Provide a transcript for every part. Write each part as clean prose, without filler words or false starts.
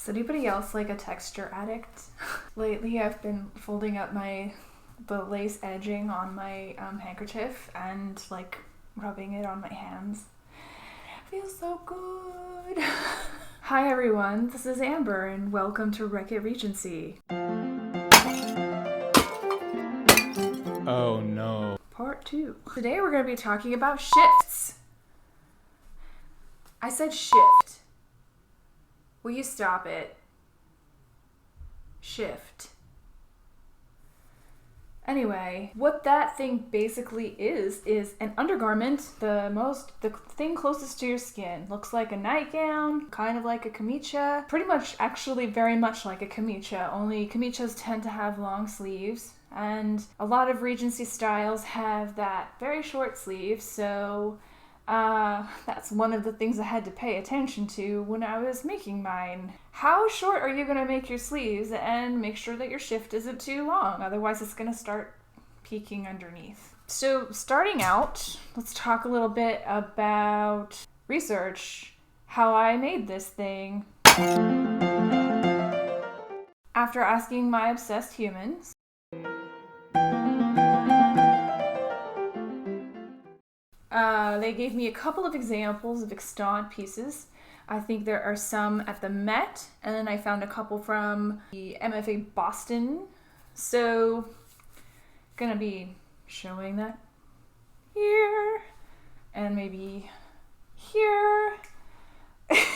Is anybody else like a texture addict? Lately I've been folding up the lace edging on my handkerchief and like rubbing it on my hands. It feels so good. Hi everyone, this is Amber and welcome to Regency. Oh no. Part 2. Today we're going to be talking about shifts. I said shift. Will you stop it? Shift. Anyway, what that thing basically is an undergarment, the thing closest to your skin. Looks like a nightgown, kind of like a kamicha. Pretty much, actually very much like a kamicha, only kamichas tend to have long sleeves. And a lot of Regency styles have that very short sleeve, so that's one of the things I had to pay attention to when I was making mine. How short are you going to make your sleeves, and make sure that your shift isn't too long, otherwise it's going to start peeking underneath. So starting out, let's talk a little bit about research, how I made this thing. After asking my obsessed humans, they gave me a couple of examples of extant pieces. I think there are some at the Met, and then I found a couple from the MFA Boston. So, gonna be showing that here, and maybe here. Like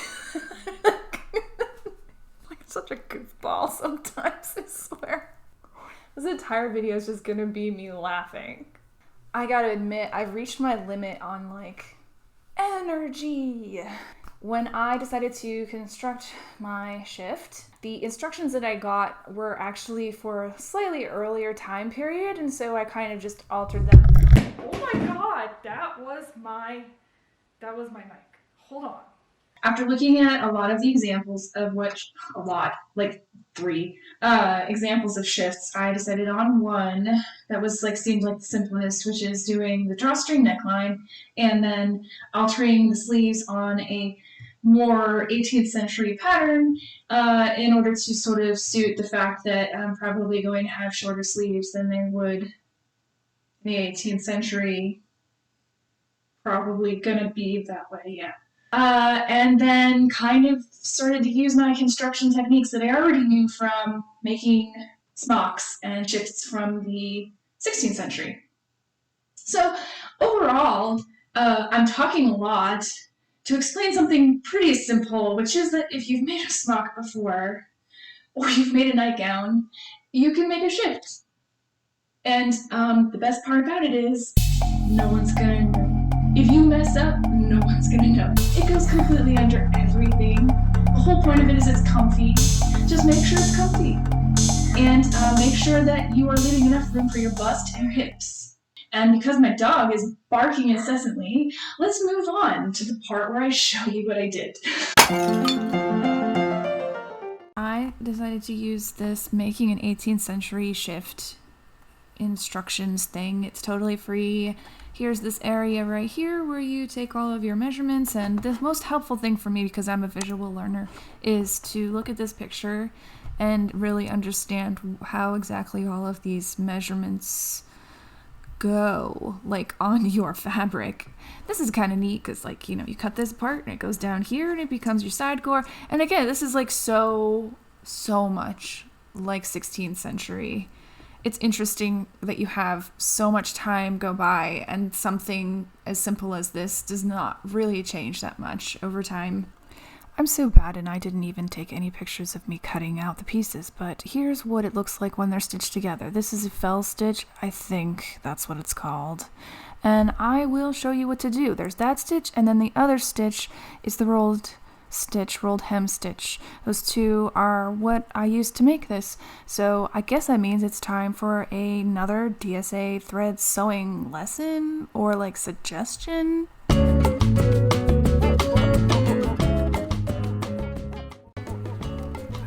such a goofball sometimes, I swear. This entire video is just gonna be me laughing. I gotta admit, I've reached my limit on like energy. When I decided to construct my shift, the instructions that I got were actually for a slightly earlier time period, and so I kind of just altered them. Oh my god, that was my mic. Hold on. After looking at a lot of the examples like 3 examples of shifts, I decided on one that was seemed like the simplest, which is doing the drawstring neckline and then altering the sleeves on a more 18th century pattern in order to sort of suit the fact that I'm probably going to have shorter sleeves than they would in the 18th century. Probably gonna be that way, yeah. And then kind of started to use my construction techniques that I already knew from making smocks and shifts from the 16th century. So overall, I'm talking a lot to explain something pretty simple, which is that if you've made a smock before, or you've made a nightgown, you can make a shift. And the best part about it is, no one's gonna know. If you mess up, no one's gonna know. It goes completely under everything. The whole point of it is it's comfy. Just make sure it's comfy. And make sure that you are leaving enough room for your bust and your hips. And because my dog is barking incessantly, let's move on to the part where I show you what I did. I decided to use this making an 18th century shift instructions thing. It's totally free. Here's this area right here where you take all of your measurements, and the most helpful thing for me, because I'm a visual learner, is to look at this picture and really understand how exactly all of these measurements go, like on your fabric. This is kind of neat because you cut this part and it goes down here and it becomes your side gore. And again, this is like so much like 16th century. It's interesting that you have so much time go by and something as simple as this does not really change that much over time. I'm so bad and I didn't even take any pictures of me cutting out the pieces, but here's what it looks like when they're stitched together. This is a fell stitch, I think that's what it's called. And I will show you what to do. There's that stitch, and then the other stitch is the rolled hem stitch. Those two are what I used to make this. So I guess that means it's time for another DSA thread sewing lesson or suggestion.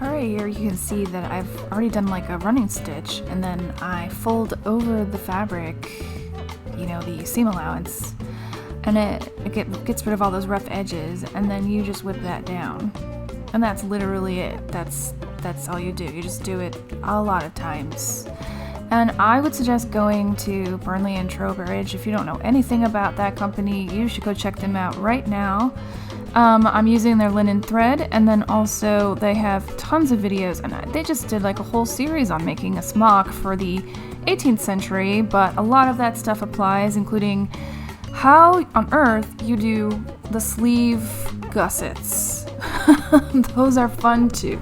Alright, here you can see that I've already done a running stitch, and then I fold over the fabric, the seam allowance, and it gets rid of all those rough edges, and then you just whip that down. And that's literally it. That's all you do. You just do it a lot of times. And I would suggest going to Burnley and Trowbridge. If you don't know anything about that company, you should go check them out right now. I'm using their linen thread, and then also they have tons of videos, and they just did like a whole series on making a smock for the 18th century, but a lot of that stuff applies, including how on earth you do the sleeve gussets. Those are fun too.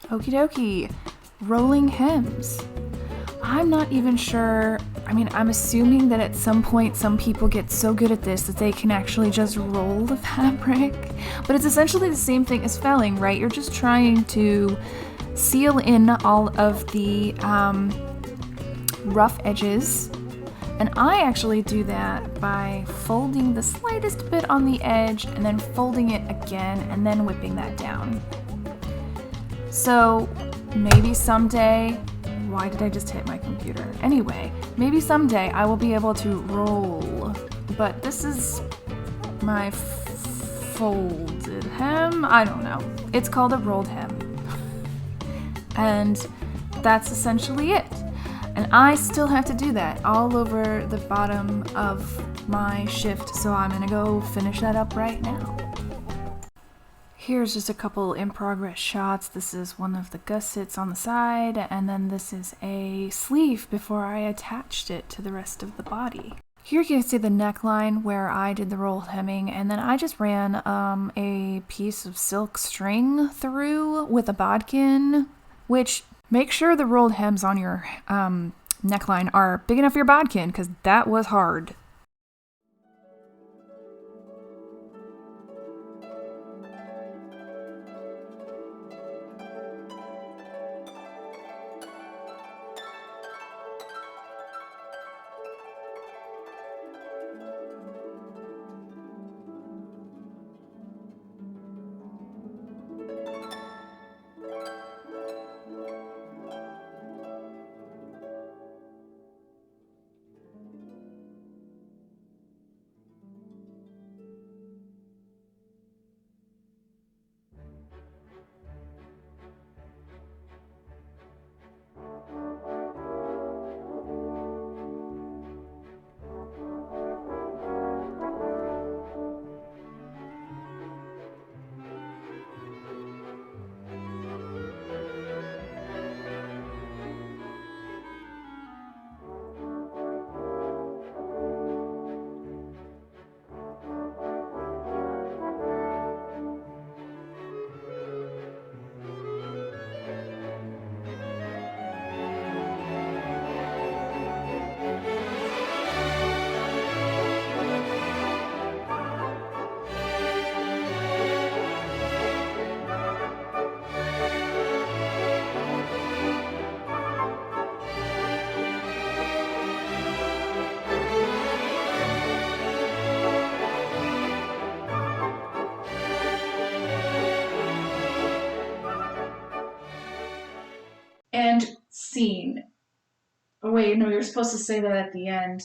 Okie dokie. Rolling hems. I'm not even sure. I mean, I'm assuming that at some point some people get so good at this that they can actually just roll the fabric. But it's essentially the same thing as felling, right? You're just trying to seal in all of the rough edges. And I actually do that by folding the slightest bit on the edge and then folding it again and then whipping that down. So maybe someday, why did I just hit my computer? Anyway, maybe someday I will be able to roll, but this is my folded hem. I don't know. It's called a rolled hem. And that's essentially it. And I still have to do that all over the bottom of my shift, so I'm gonna go finish that up right now. Here's just a couple in progress shots. This is one of the gussets on the side, and then this is a sleeve before I attached it to the rest of the body. Here you can see the neckline where I did the rolled hemming, and then I just ran a piece of silk string through with a bodkin, which make sure the rolled hems on your neckline are big enough for your bodkin, because that was hard. And scene. Oh wait, no, you're supposed to say that at the end.